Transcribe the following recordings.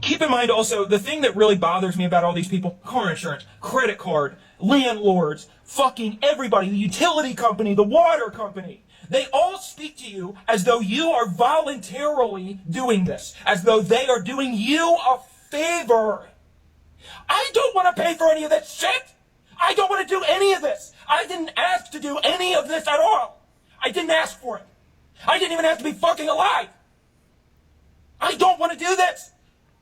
Keep in mind also, the thing that really bothers me about all these people, car insurance, credit card, landlords, fucking everybody, the utility company, the water company, they all speak to you as though you are voluntarily doing this, as though they are doing you a favor. I don't want to pay for any of this shit. I don't want to do any of this. I didn't ask to do any of this at all. I didn't ask for it. I didn't even have to be fucking alive. I don't want to do this.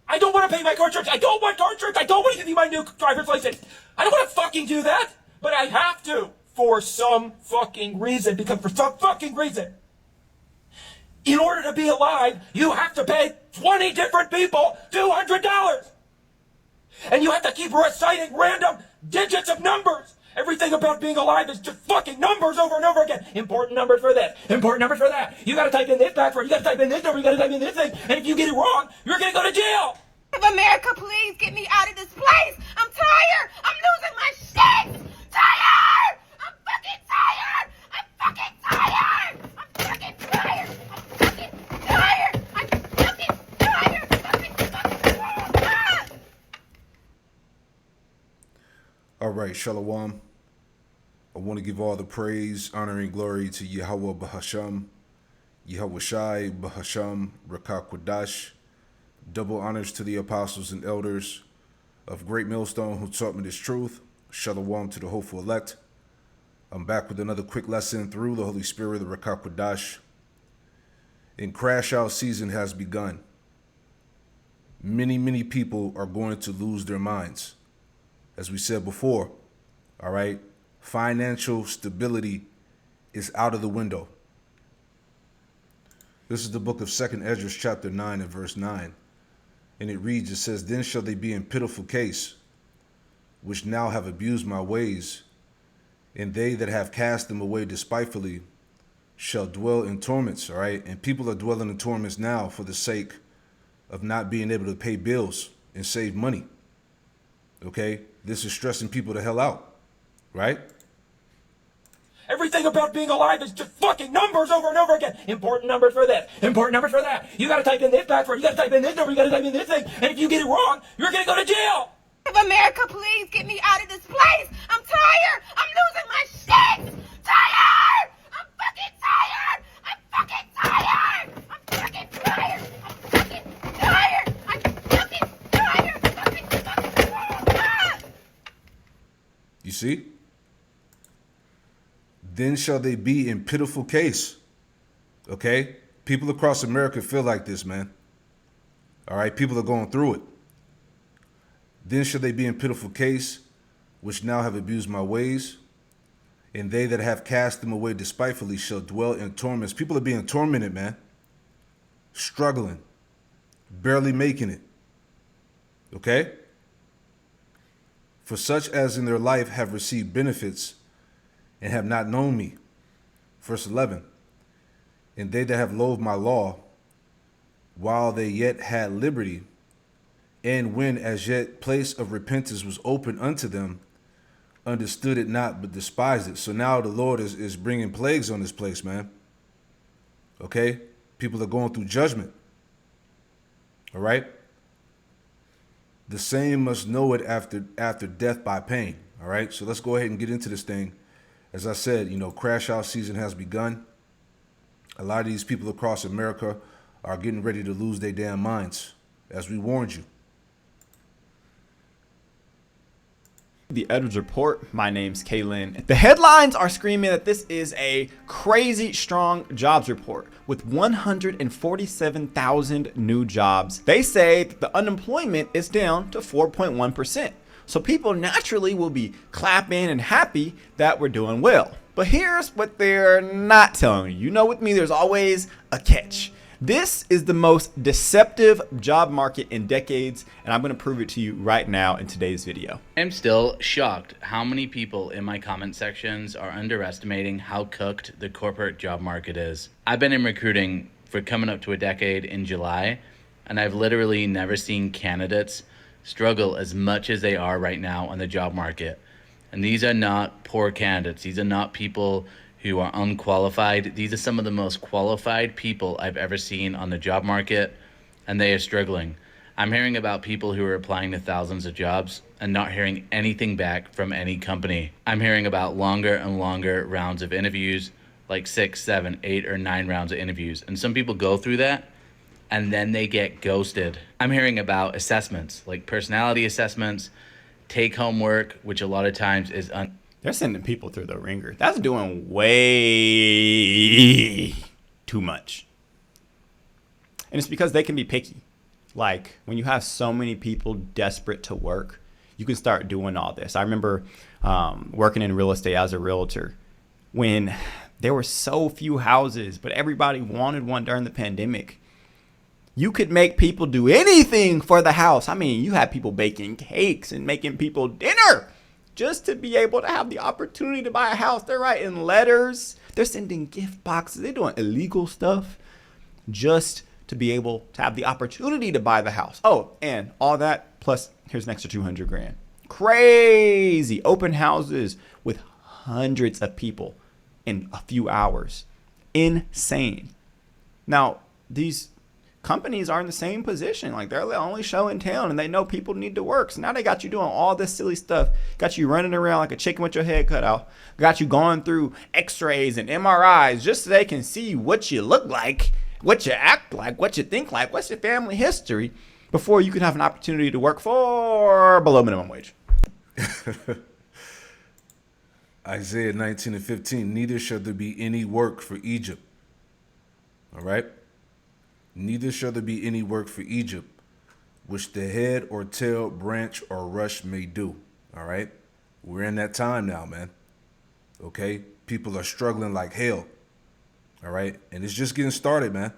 I don't want to pay my car insurance. I don't want car insurance. I don't want to give you my new driver's license. I don't want to fucking do that, but I have to for some fucking reason, because for some fucking reason, in order to be alive, you have to pay 20 different people $200. And you have to keep reciting random digits of numbers. Everything about being alive is just fucking numbers over and over again. Important numbers for this, important numbers for that. You gotta type in this password, you gotta type in this number, you gotta type in this thing, and if you get it wrong, you're gonna go to jail. America, please get me out of this place. I'm tired. I'm losing my shit. Tired. I'm fucking tired. I'm fucking tired. I'm fucking tired. I'm fucking tired. I'm fucking tired. Fucking tired. All right, Shalom. I want to give all the praise, honor, and glory to Yahweh Bahasham, Yahweh Shai Bahasham, Rakah Quadash. Double honors to the apostles and elders of Great Millstone who taught me this truth. Shalom to the hopeful elect. I'm back with another quick lesson through the Holy Spirit, the Rakah Quadash. And crash out season has begun. Many people are going to lose their minds. As we said before, all right, financial stability is out of the window. This is the book of 2nd Ezra, chapter 9 and verse 9. And it reads, it says, then shall they be in pitiful case, which now have abused my ways, and they that have cast them away despitefully shall dwell in torments, all right? And people are dwelling in torments now for the sake of not being able to pay bills and save money, okay? This is stressing people the hell out, right? Everything about being alive is just fucking numbers over and over again. Important numbers for this, important numbers for that. You gotta type in this password, you gotta type in this number, you gotta type in this thing, and if you get it wrong, you're gonna go to jail. America, please get me out of this place. I'm tired. I'm losing my shit. Tired. I'm fucking tired. I'm fucking tired. I'm fucking tired. I'm fucking tired. I'm fucking tired. Fucking tired. You see? Then shall they be in pitiful case. Okay? People across America feel like this, man. All right? People are going through it. Then shall they be in pitiful case, which now have abused my ways, and they that have cast them away despitefully shall dwell in torments. People are being tormented, man. Struggling. Barely making it. Okay? For such as in their life have received benefits and have not known me. Verse 11. And they that have loathed my law, while they yet had liberty, and when as yet place of repentance was open unto them, understood it not, but despised it. So now the Lord is bringing plagues on this place, man. Okay? People are going through judgment. All right? The same must know it after death by pain. All right? So let's go ahead and get into this thing. As I said, you know, crash out season has begun. A lot of these people across America are getting ready to lose their damn minds, as we warned you. The Edwards Report. My name's Kaylin. The headlines are screaming that this is a crazy strong jobs report with 147,000 new jobs. They say that the unemployment is down to 4.1%. So people naturally will be clapping and happy that we're doing well. But here's what they're not telling you. You know, with me, there's always a catch. This is the most deceptive job market in decades, and I'm going to prove it to you right now in today's video. I'm still shocked how many people in my comment sections are underestimating how cooked the corporate job market is. I've been in recruiting for coming up to a decade in July, and I've literally never seen candidates struggle as much as they are right now on the job market. And these are not poor candidates. These are not people who are unqualified. These are some of the most qualified people I've ever seen on the job market, and they are struggling. I'm hearing about people who are applying to thousands of jobs and not hearing anything back from any company. I'm hearing about longer and longer rounds of interviews, like 6, 7, 8, or 9 rounds of interviews. And some people go through that and then they get ghosted. I'm hearing about assessments, like personality assessments, take home work, which a lot of times is They're sending people through the ringer. That's doing way too much. And it's because they can be picky. Like when you have so many people desperate to work, you can start doing all this. I remember working in real estate as a realtor when there were so few houses, but everybody wanted one during the pandemic. You could make people do anything for the house. I mean, you had people baking cakes and making people dinner just to be able to have the opportunity to buy a house. They're writing letters. They're sending gift boxes. They're doing illegal stuff just to be able to have the opportunity to buy the house. Oh, and all that plus here's an extra 200 grand. Crazy open houses with hundreds of people in a few hours. Insane. Now, these companies are in the same position. Like they're the only show in town and they know people need to work. So now they got you doing all this silly stuff. Got you running around like a chicken with your head cut out. Got you going through x-rays and MRIs just so they can see what you look like, what you act like, what you think like, what's your family history before you can have an opportunity to work for below minimum wage. Isaiah 19:15, neither shall there be any work for Egypt. All right? Neither shall there be any work for Egypt, which the head or tail, branch or rush may do. All right? We're in that time now, man. Okay? People are struggling like hell. All right? And it's just getting started, man.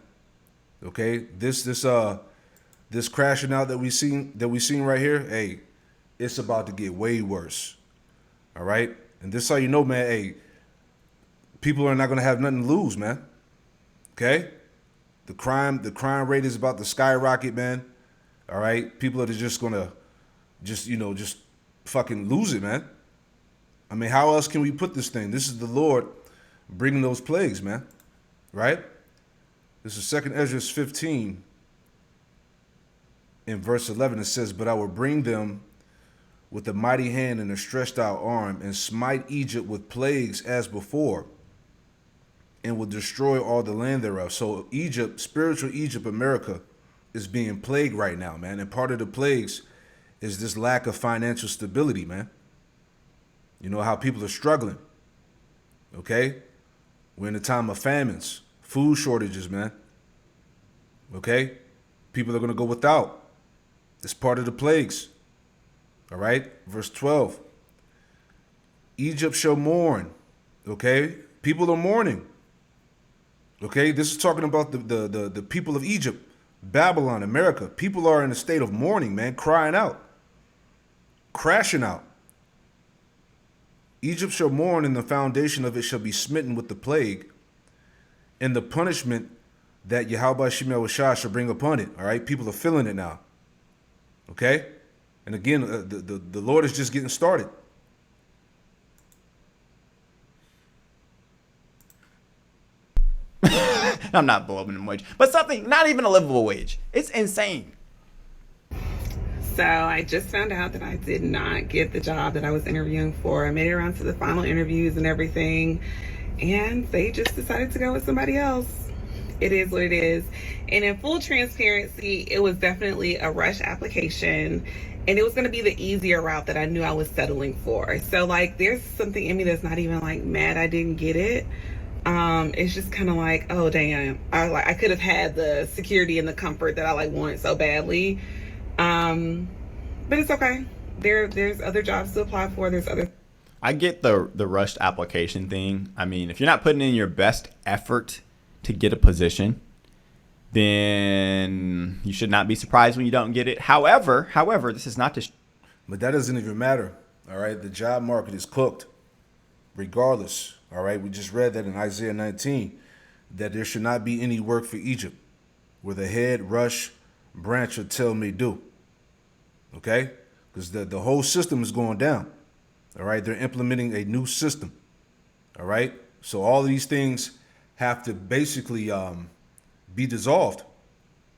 Okay? This crashing out that we seen right here, hey, it's about to get way worse. All right? And this is how you know, man, hey, people are not going to have nothing to lose, man. Okay? The crime rate is about to skyrocket, man. All right? People are just going to just fucking lose it, man. I mean, how else can we put this thing? This is the Lord bringing those plagues, man. Right? This is 2nd Ezra 15. In verse 11, it says, but I will bring them with a mighty hand and a stretched out arm and smite Egypt with plagues as before, and will destroy all the land thereof. So Egypt, spiritual Egypt, America, is being plagued right now, man. And part of the plagues is this lack of financial stability, man. You know how people are struggling, okay? We're in a time of famines, food shortages, man, okay? People are going to go without. It's part of the plagues, all right? Verse 12, Egypt shall mourn, okay? People are mourning. Okay, this is talking about the people of Egypt, Babylon, America. People are in a state of mourning, man, crying out, crashing out. Egypt shall mourn, and the foundation of it shall be smitten with the plague, and the punishment that Yahweh Shemel Shah shall bring upon it. All right, people are feeling it now. Okay, and again, the Lord is just getting started. I'm not below minimum wage, but something, not even a livable wage. It's insane. So I just found out that I did not get the job that I was interviewing for. I made it around to the final interviews and everything, and they just decided to go with somebody else. It is what it is. And in full transparency, it was definitely a rush application, and it was going to be the easier route that I knew I was settling for. So like, there's something in me that's not even like mad I didn't get it. It's just kind of like, oh damn, I could have had the security and the comfort that I like wanted so badly. But it's okay. There's other jobs to apply for. I get the rushed application thing. I mean, if you're not putting in your best effort to get a position, then you should not be surprised when you don't get it. However, this is not to. But that doesn't even matter. All right, the job market is cooked, regardless. All right, we just read that in Isaiah 19, that there should not be any work for Egypt, where the head, rush, branch, or tail may do. Okay, because the whole system is going down. All right, they're implementing a new system. All right, so all of these things have to basically be dissolved.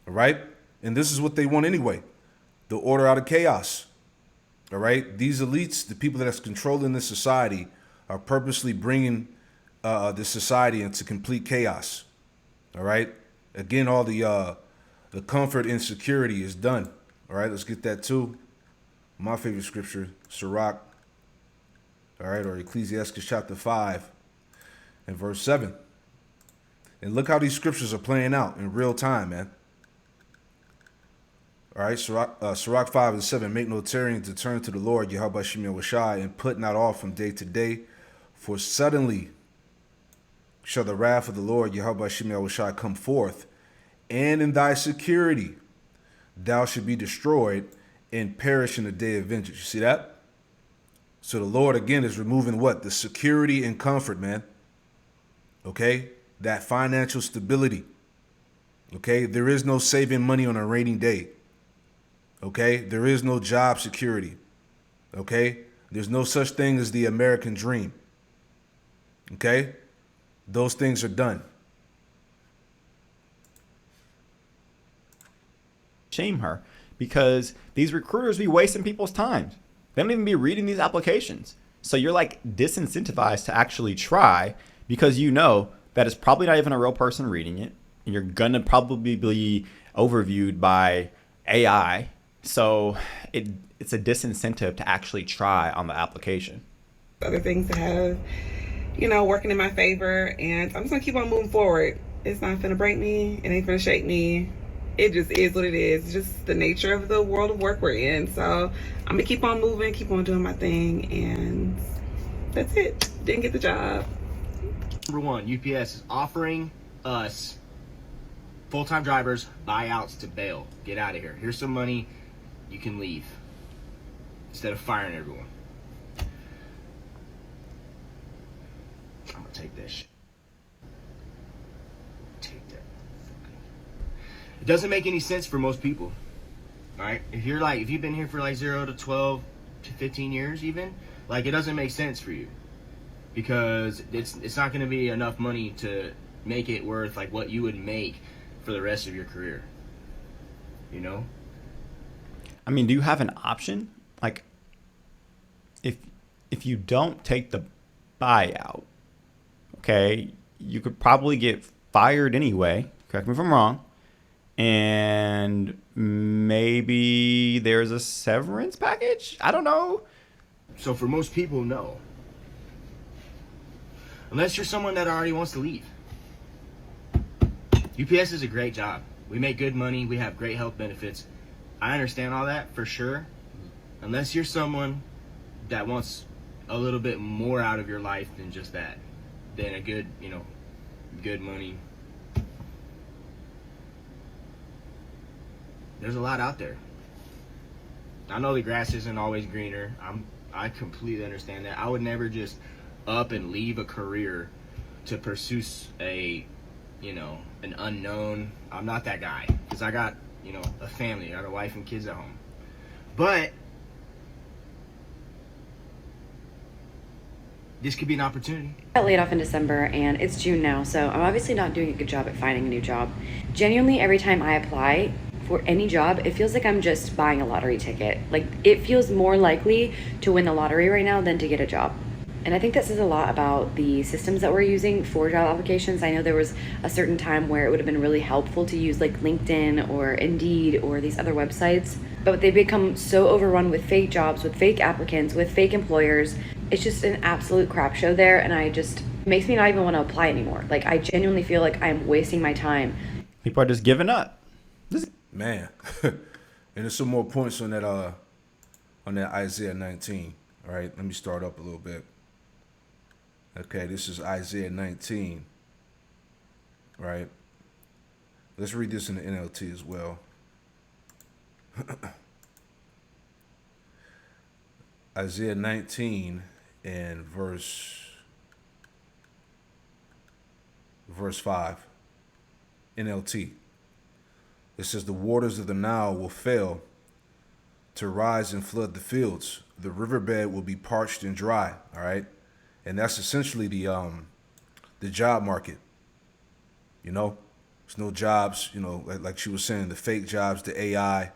All right, and this is what they want anyway. the order out of chaos. All right, these elites, the people that's controlling this society, are purposely bringing this society into complete chaos. All right, again, all the comfort and security is done. All right, let's get that too. My favorite scripture, Sirach. All right, or Ecclesiastes chapter 5 and verse 7. And look how these scriptures are playing out in real time, man. All right, Sirach 5 and 7. Make no tarrying to turn to the Lord, Yahweh Shem Yahushai, and put not off from day to day. For suddenly shall the wrath of the Lord, Yahweh Shem Yahushai, come forth, and in thy security thou should be destroyed and perish in the day of vengeance. You see that? So the Lord, again, is removing what? The security and comfort, man. Okay? That financial stability. Okay? There is no saving money on a rainy day. Okay? There is no job security. Okay? There's no such thing as the American dream. Okay? Those things are done. Shame her, because these recruiters be wasting people's time. They don't even be reading these applications. So you're like disincentivized to actually try, because you know that it's probably not even a real person reading it. And you're going to probably be overviewed by AI. So it's a disincentive to actually try on the application. Other things that have, working in my favor, and I'm just gonna keep on moving forward. It's not gonna break me. It ain't gonna shake me. It just is what it is. It's just the nature of the world of work we're in. So I'm gonna keep on moving, keep on doing my thing, and that's it. Didn't get the job. Number one, UPS is offering us full-time drivers buyouts to bail. Get out of here. Here's some money. You can leave instead of firing everyone. I'm gonna take this shit. Take that. It doesn't make any sense for most people. All right, if you've been here for like 0 to 12 to 15 years, even, it doesn't make sense for you, because it's not going to be enough money to make it worth what you would make for the rest of your career. I mean, do you have an option? If you don't take the buyout, okay, you could probably get fired anyway. Correct me if I'm wrong. And maybe there's a severance package? I don't know. So for most people, no. Unless you're someone that already wants to leave. UPS is a great job. We make good money. We have great health benefits. I understand all that for sure. Unless you're someone that wants a little bit more out of your life than just that. Than a good, good money. There's a lot out there. I know the grass isn't always greener. I completely understand that. I would never just up and leave a career to pursue an unknown. I'm not that guy, because I got, a family. I got a wife and kids at home. But this could be an opportunity. I got laid off in December, and it's June now, so I'm obviously not doing a good job at finding a new job. Genuinely, every time I apply for any job, it feels like I'm just buying a lottery ticket. It feels more likely to win the lottery right now than to get a job. And I think that says a lot about the systems that we're using for job applications. I know there was a certain time where it would have been really helpful to use LinkedIn or Indeed or these other websites, but they become so overrun with fake jobs, with fake applicants, with fake employers. It's just an absolute crap show there, and it makes me not even want to apply anymore. I genuinely feel like I'm wasting my time. People are just giving up. Man. And there's some more points on that Isaiah 19. All right, let me start up a little bit. Okay, this is Isaiah 19. Right? Let's read this in the NLT as well. Isaiah 19 and verse 5. NLT. It says, the waters of the Nile will fail to rise and flood the fields. The riverbed will be parched and dry. All right. And that's essentially the job market. There's no jobs, like she was saying, the fake jobs, the AI,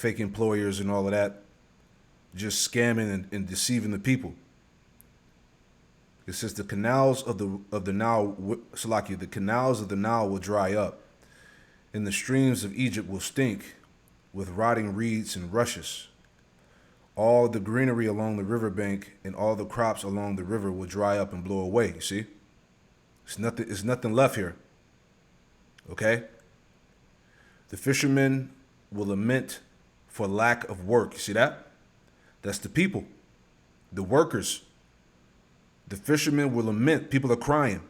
fake employers and all of that, just scamming and deceiving the people. It says the canals of the Nile, Salakia, the canals of the Nile will dry up, and the streams of Egypt will stink with rotting reeds and rushes. All the greenery along the riverbank and all the crops along the river will dry up and blow away. You see? It's nothing left here. Okay? The fishermen will lament for lack of work. You see that? That's the people, the workers. The fishermen will lament. People are crying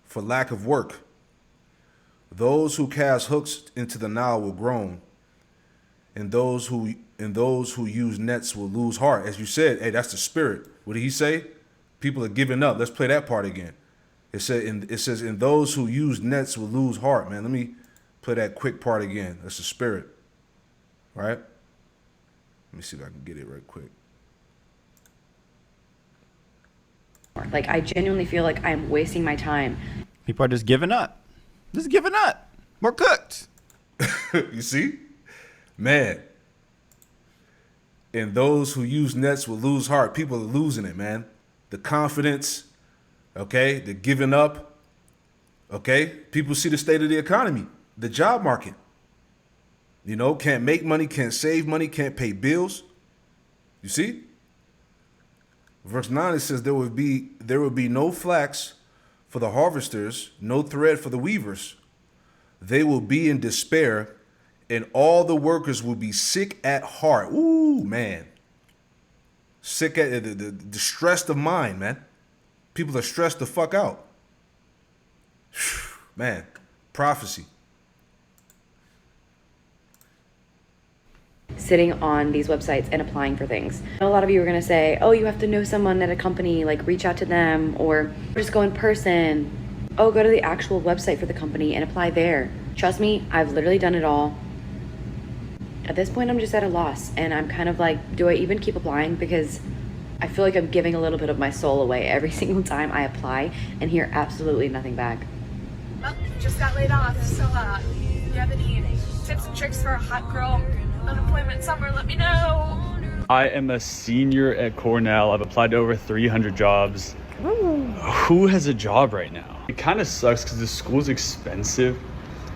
for lack of work. Those who cast hooks into the Nile will groan, and those who use nets will lose heart. As you said, hey, that's the spirit. What did he say? People are giving up. Let's play that part again. It says, and those who use nets will lose heart. Man, let me play that quick part again. That's the spirit. Right? Let me see if I can get it right quick. Like, I genuinely feel like I'm wasting my time. People are just giving up. Just giving up. We're cooked. You see? Man. And those who use nets will lose heart. People are losing it, man. The confidence, okay? The giving up, okay? People see the state of the economy, the job market. You know, can't make money, can't save money, can't pay bills. You see? Verse 9, it says, there will be no flax for the harvesters, no thread for the weavers. They will be in despair, and all the workers will be sick at heart. Ooh, man. Sick at the distressed of mind, man. People are stressed the fuck out. Man, prophecy. Sitting on these websites and applying for things. A lot of you are going to say, oh, you have to know someone at a company, like reach out to them, or just go in person. Oh, go to the actual website for the company and apply there. Trust me, I've literally done it all. At this point, I'm just at a loss, and I'm kind of like, do I even keep applying? Because I feel like I'm giving a little bit of my soul away every single time I apply and hear absolutely nothing back. Well, just got laid off, so do you have any tips and tricks for a hot girl unemployment summer? Let me know. I am a senior at Cornell. I've applied to over 300 jobs. Ooh. Who has a job right now? It kind of sucks because the school's expensive.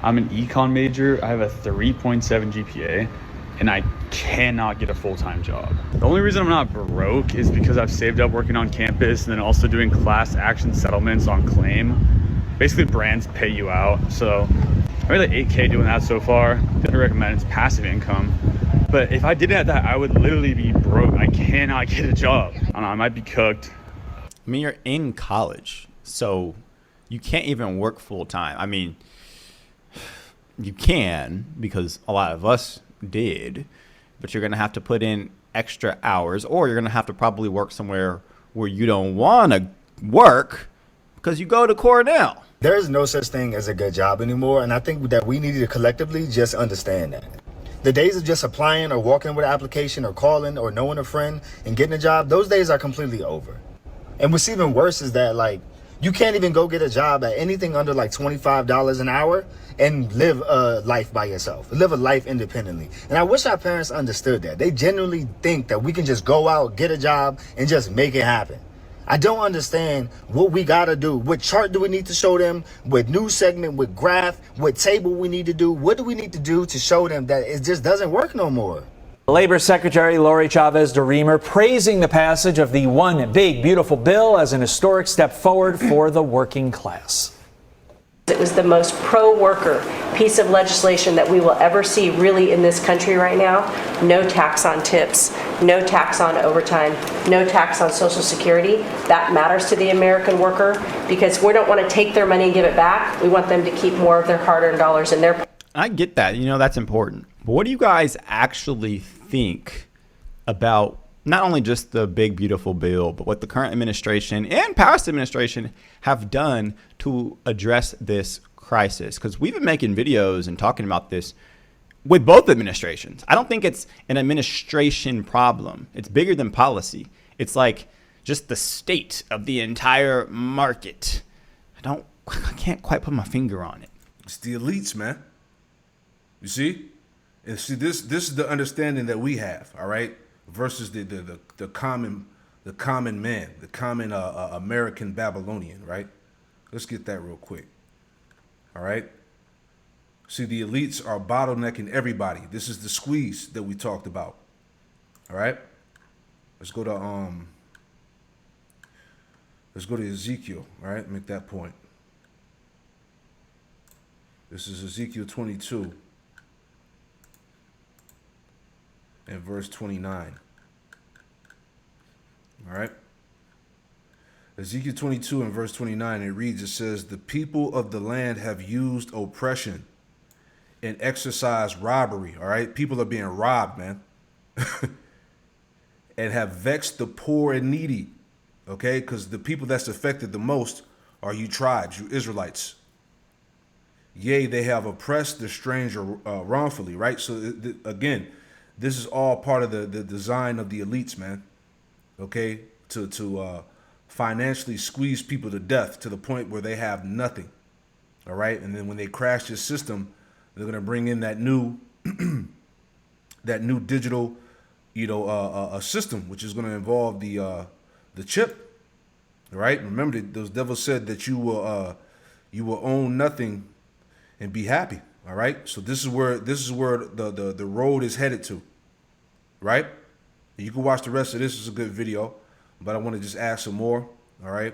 I'm an econ major. I have a 3.7 GPA, and I cannot get a full-time job. The only reason I'm not broke is because I've saved up working on campus and then also doing class action settlements on claim. Basically, brands pay you out. So I made like 8K doing that so far. Didn't recommend it's passive income. But if I didn't have that, I would literally be broke. I cannot get a job. I don't know, I might be cooked. I mean, you're in college, so you can't even work full time. I mean, you can, because a lot of us did, but you're going to have to put in extra hours, or you're going to have to probably work somewhere where you don't want to work because you go to Cornell. There is no such thing as a good job anymore, and I think that we need to collectively just understand that. The days of just applying or walking with an application or calling or knowing a friend and getting a job, those days are completely over. And what's even worse is that, like, you can't even go get a job at anything under like $25 an hour and live a life by yourself, live a life independently. And I wish our parents understood that. They genuinely think that we can just go out, get a job, and just make it happen. I don't understand what we gotta do. What chart do we need to show them? What news segment, what graph, what table we need to do? What do we need to do to show them that it just doesn't work no more? Labor Secretary Lori Chavez DeRemer praising the passage of the One Big Beautiful Bill as an historic step forward for the working class. It was the most pro-worker piece of legislation that we will ever see really in this country right now. No tax on tips, no tax on overtime, no tax on Social Security. That matters to the American worker because we don't want to take their money and give it back. We want them to keep more of their hard-earned dollars in their. I get that. You know, that's important. But what do you guys actually think about not only just the big, beautiful bill, but what the current administration and past administration have done to address this crisis? Because we've been making videos and talking about this with both administrations. I don't think it's an administration problem. It's bigger than policy. It's like just the state of the entire market. I can't quite put my finger on it. It's the elites, man. You see? And see, this is the understanding that we have, all right, versus the common man, the common American Babylonian, right? Let's get that real quick. All right. See, the elites are bottlenecking everybody. This is the squeeze that we talked about. All right. Let's go to Ezekiel. All right, make that point. This is Ezekiel 22 and verse 29. All right. Ezekiel 22 and verse 29, it reads, it says, the people of the land have used oppression and exercised robbery. All right. People are being robbed, man. And have vexed the poor and needy. Okay. Because the people that's affected the most are you tribes, you Israelites. Yea, they have oppressed the stranger wrongfully. Right. So again, this is all part of the design of the elites, man. Okay. To financially squeeze people to death to the point where they have nothing. All right. And then when they crash this system, they're going to bring in that new digital, a system, which is going to involve the chip. All right. Remember, those devils said that you will own nothing and be happy. All right. So this is where the road is headed to. Right. And you can watch the rest of this. It's a good video. But I want to just add some more, all right?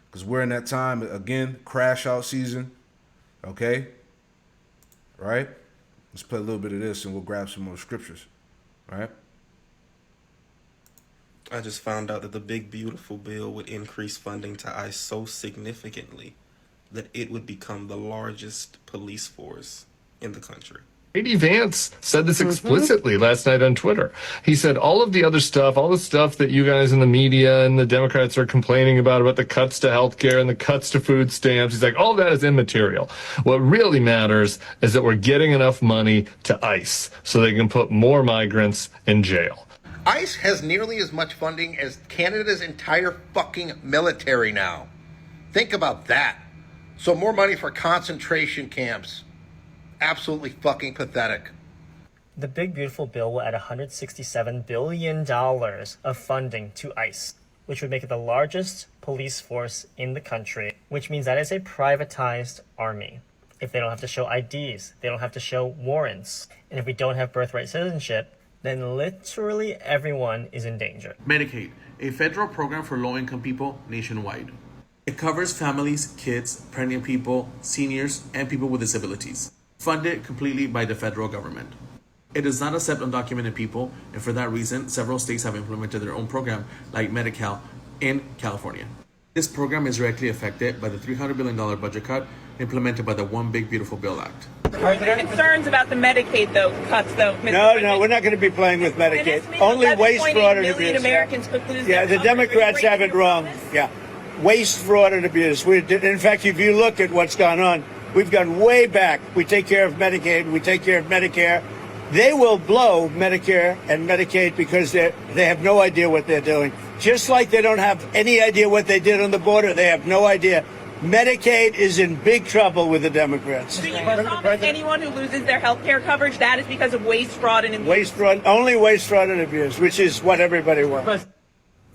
Because we're in that time, again, crash out season, okay? All right? Let's play a little bit of this and we'll grab some more scriptures, all right? I just found out that the big, beautiful bill would increase funding to ICE so significantly that it would become the largest police force in the country. J.D. Vance said this explicitly last night on Twitter. He said all of the other stuff, all the stuff that you guys in the media and the Democrats are complaining about the cuts to healthcare and the cuts to food stamps, he's like, all that is immaterial. What really matters is that we're getting enough money to ICE so they can put more migrants in jail. ICE has nearly as much funding as Canada's entire fucking military now. Think about that. So more money for concentration camps. Absolutely fucking pathetic. The big beautiful bill will add $167 billion of funding to ICE, which would make it the largest police force in the country, which means that is a privatized army. If they don't have to show IDs, they don't have to show warrants, and if we don't have birthright citizenship, then literally everyone is in danger. Medicaid, a federal program for low-income people nationwide. It covers families, kids, pregnant people, seniors, and people with disabilities. Funded completely by the federal government. It does not accept undocumented people, and for that reason, several states have implemented their own program, like Medi-Cal in California. This program is directly affected by the $300 billion budget cut implemented by the One Big Beautiful Bill Act. Are there concerns about the Medicaid cuts, though? No, we're not going to be playing with Medicaid. Only waste, fraud, and abuse. Americans could lose the Democrats have it wrong. Yeah, waste, fraud, and abuse. In fact, if you look at what's gone on, we've gone way back. We take care of Medicaid. We take care of Medicare. They will blow Medicare and Medicaid because they have no idea what they're doing. Just like they don't have any idea what they did on the border. They have no idea. Medicaid is in big trouble with the Democrats. Do you promise anyone who loses their health care coverage that is because of waste, fraud, and abuse? Waste, fraud, only waste, fraud, and abuse, which is what everybody wants.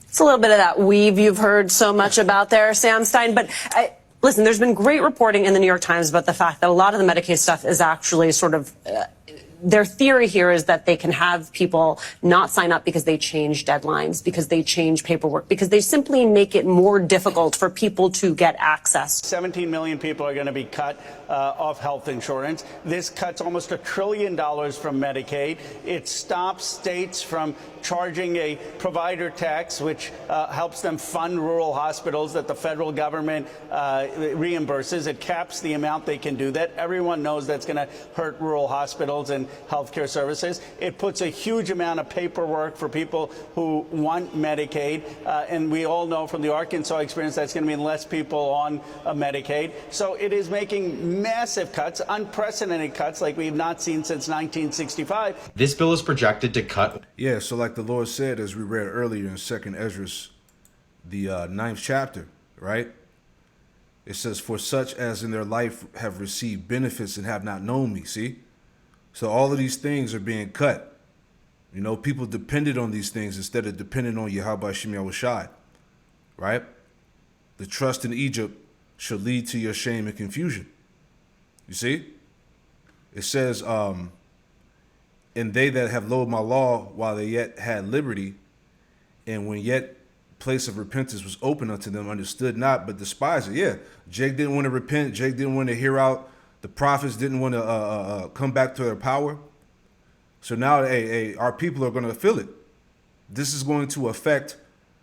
It's a little bit of that weave you've heard so much about there, Sam Stein. But listen, there's been great reporting in the New York Times about the fact that a lot of the Medicaid stuff is actually sort of their theory here is that they can have people not sign up because they change deadlines, because they change paperwork, because they simply make it more difficult for people to get access. 17 million people are going to be cut off health insurance. This cuts almost $1 trillion from Medicaid. It stops states from charging a provider tax, which helps them fund rural hospitals that the federal government reimburses. It caps the amount they can do that. Everyone knows that's going to hurt rural hospitals and healthcare services. It puts a huge amount of paperwork for people who want Medicaid. And we all know from the Arkansas experience that's going to mean less people on Medicaid. So it is making massive cuts, unprecedented cuts like we've not seen since 1965. This bill is projected to cut. Yeah, so like the Lord said, as we read earlier in 2nd Ezra, the 9th chapter, right? It says, for such as in their life have received benefits and have not known me, see? So all of these things are being cut. You know, people depended on these things instead of depending on Yahweh Shem Yahushai, right? The trust in Egypt shall lead to your shame and confusion. You see? It says, and they that have loathed my law while they yet had liberty, and when yet place of repentance was open unto them, understood not, but despised it. Yeah, Jake didn't want to repent. Jake didn't want to hear out. The prophets didn't want to come back to their power. So now, our people are going to feel it. This is going to affect,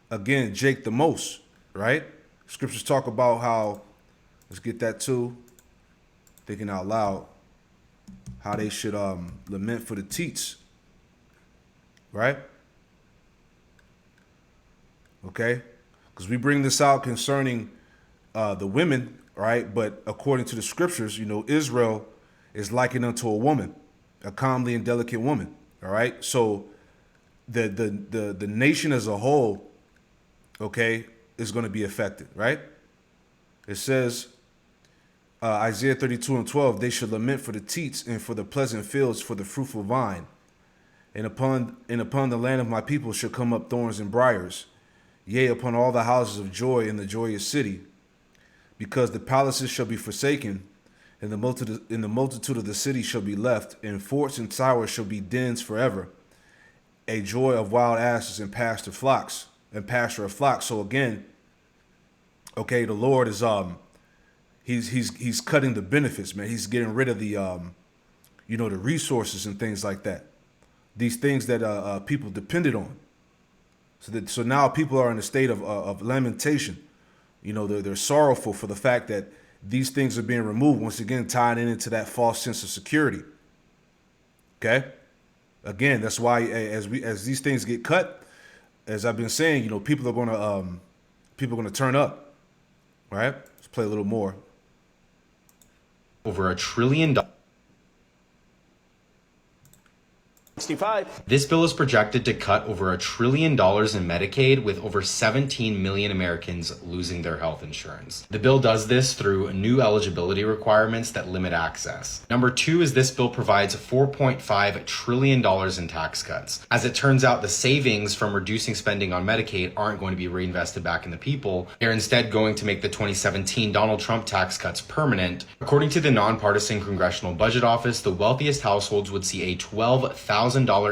again, Jake the most, right? Scriptures talk about how, let's get that too, thinking out loud, how they should lament for the teats, right? Okay? Because we bring this out concerning the women, right? But according to the scriptures, you know, Israel is likened unto a woman, a comely and delicate woman, all right? So the nation as a whole, okay, is going to be affected, right? It says, Isaiah 32:12, they should lament for the teats and for the pleasant fields, for the fruitful vine. And upon the land of my people shall come up thorns and briars, yea, upon all the houses of joy in the joyous city, because the palaces shall be forsaken, and the multitude of the city shall be left, and forts and towers shall be dens forever, a joy of wild asses and pasture of flocks. So again, okay, the Lord is he's cutting the benefits, man. He's getting rid of the the resources and things like that. These things that people depended on. So now people are in a state of lamentation. You know, they're sorrowful for the fact that these things are being removed. Once again, tying into that false sense of security. Okay. Again, that's why as these things get cut, as I've been saying, you know, people are gonna turn up. All right. Let's play a little more. Over $1 trillion. 65. This bill is projected to cut over $1 trillion in Medicaid, with over 17 million Americans losing their health insurance. The bill does this through new eligibility requirements that limit access. Number 2 is this bill provides $4.5 trillion in tax cuts. As it turns out, the savings from reducing spending on Medicaid aren't going to be reinvested back in the people. They're instead going to make the 2017 Donald Trump tax cuts permanent. According to the nonpartisan Congressional Budget Office, the wealthiest households would see a $12,000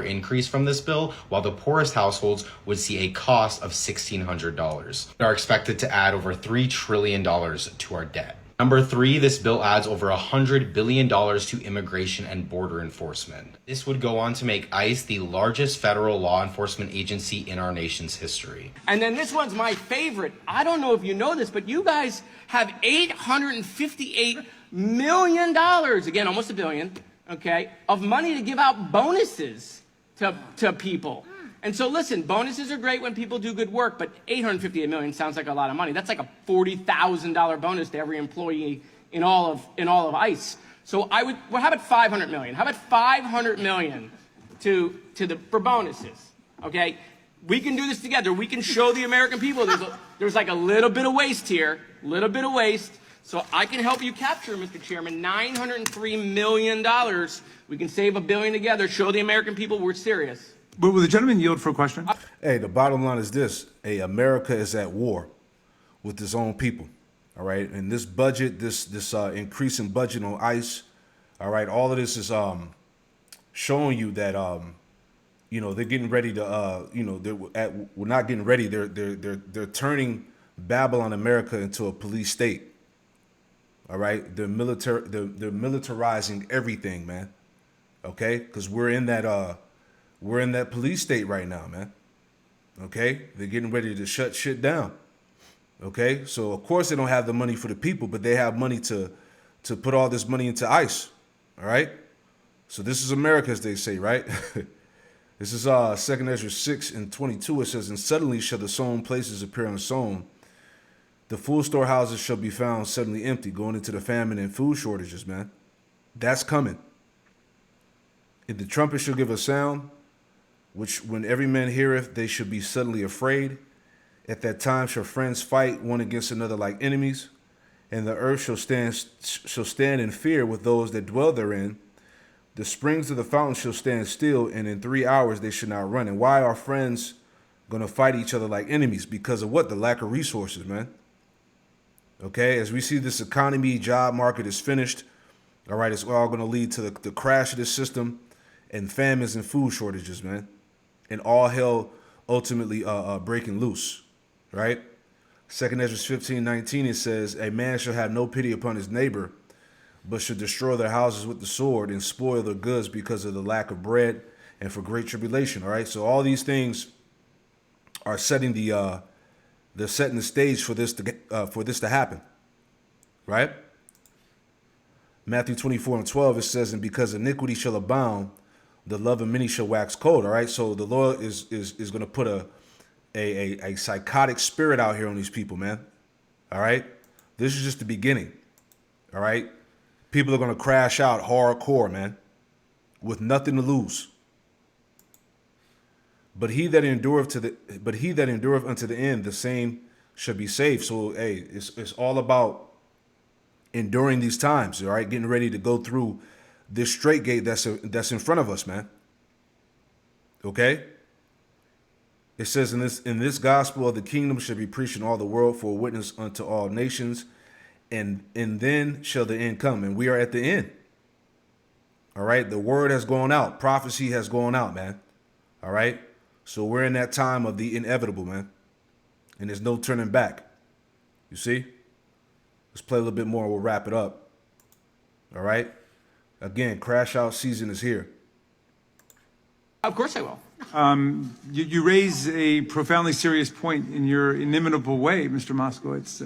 increase from this bill, while the poorest households would see a cost of $1,600. They are expected to add over $3 trillion to our debt. Number 3, this bill adds over $100 billion to immigration and border enforcement. This would go on to make ICE the largest federal law enforcement agency in our nation's history. And then this one's my favorite. I don't know if you know this, but you guys have $858 million, again, almost $1 billion, okay, of money to give out bonuses to people. And so listen, bonuses are great when people do good work, but $858 million sounds like a lot of money. That's like a $40,000 bonus to every employee in all of ICE. So well, how about $500 million? How about $500 million for bonuses? Okay, we can do this together. We can show the American people there's like a little bit of waste here, So I can help you capture, Mr. Chairman, $903 million. We can save $1 billion together. Show the American people we're serious. But will the gentleman yield for a question? Hey, the bottom line is this. Hey, America is at war with its own people. All right. And this budget, this increase in budget on ICE, all right, all of this is showing you that they're getting ready to we're not getting ready. They're turning Babylon America into a police state. All right. They're militarizing everything, man. Okay? Because we're in that police state right now, man. Okay? They're getting ready to shut shit down. Okay? So, of course, they don't have the money for the people, but they have money to put all this money into ICE. All right? So this is America, as they say, right? This is 2nd Ezra 6:22. It says, and suddenly shall the sown places appear unsown. The full storehouses shall be found suddenly empty, going into the famine and food shortages, man. That's coming. And the trumpet shall give a sound, which when every man heareth, they shall be suddenly afraid. At that time shall friends fight one against another like enemies, and the earth shall stand in fear with those that dwell therein. The springs of the fountain shall stand still, and in 3 hours they should not run. And why are friends going to fight each other like enemies? Because of what? The lack of resources, man. Okay, as we see this economy, job market is finished. All right, it's all going to lead to the crash of this system and famines and food shortages, man. And all hell ultimately breaking loose, right? 2 Ezra 15:19, it says, a man shall have no pity upon his neighbor, but should destroy their houses with the sword and spoil their goods because of the lack of bread and for great tribulation. All right. So all these things are setting they're setting the stage for this to happen. Right. Matthew 24:12, it says, and because iniquity shall abound, the love of many shall wax cold. All right. So the Lord is going to put a psychotic spirit out here on these people, man. All right. This is just the beginning. All right. People are going to crash out hardcore, man, with nothing to lose. But he that endureth unto the end, the same shall be saved. So, hey, it's all about enduring these times, all right? Getting ready to go through this straight gate that's in front of us, man. Okay? It says in this gospel of the kingdom shall be preached in all the world for a witness unto all nations. And then shall the end come. And we are at the end. All right. The word has gone out. Prophecy has gone out, man. All right. So we're in that time of the inevitable, man. And there's no turning back. You see? Let's play a little bit more and we'll wrap it up. All right. Again, crash out season is here. Of course I will. You raise a profoundly serious point in your inimitable way, Mr. Moskowitz.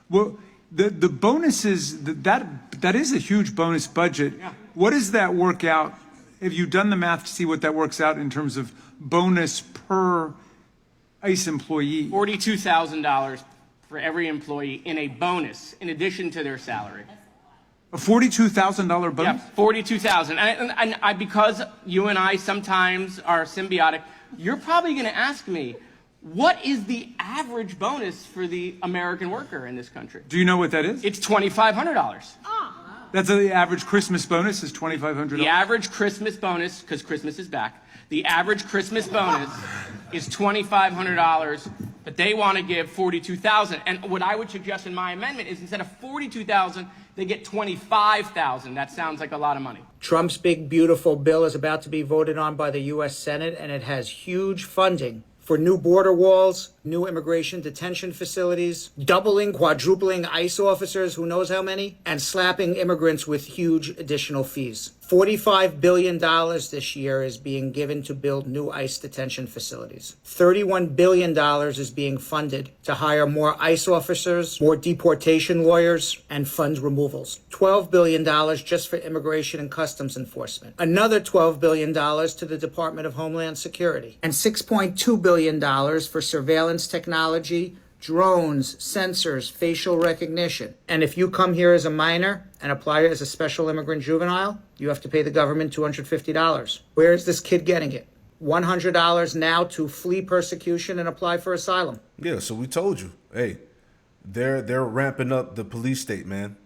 Well, the bonuses, that is a huge bonus budget. Yeah. What does that work out? Have you done the math to see what that works out in terms of bonus per ICE employee? $42,000 for every employee in a bonus in addition to their salary. A $42,000 bonus? Yeah, $42,000. And I, because you and I sometimes are symbiotic, you're probably going to ask me, what is the average bonus for the American worker in this country? Do you know what that is? It's $2,500. That's the average Christmas bonus is $2,500? The average Christmas bonus, because Christmas is back, the average Christmas bonus is $2,500, but they want to give $42,000. And what I would suggest in my amendment is instead of $42,000, they get $25,000. That sounds like a lot of money. Trump's big, beautiful bill is about to be voted on by the U.S. Senate, and it has huge funding for new border walls, new immigration detention facilities, doubling, quadrupling ICE officers, who knows how many, and slapping immigrants with huge additional fees. $45 billion this year is being given to build new ICE detention facilities. $31 billion is being funded to hire more ICE officers, more deportation lawyers, and fund removals. $12 billion just for immigration and customs enforcement. Another $12 billion to the Department of Homeland Security. And $6.2 billion for surveillance technology, drones, sensors, facial recognition. And if you come here as a minor and apply as a special immigrant juvenile, you have to pay the government $250. Where is this kid getting it? $100 now to flee persecution and apply for asylum. Yeah, so we told you, hey, they're ramping up the police state, man.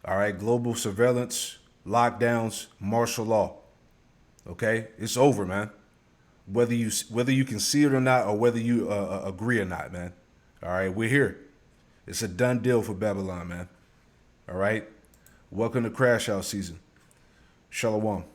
All right, global surveillance, lockdowns, martial law. Okay, it's over, man. Whether you can see it or not, or whether you agree or not, man. All right, we're here. It's a done deal for Babylon, man. All right. Welcome to Crash Out season. Shalom.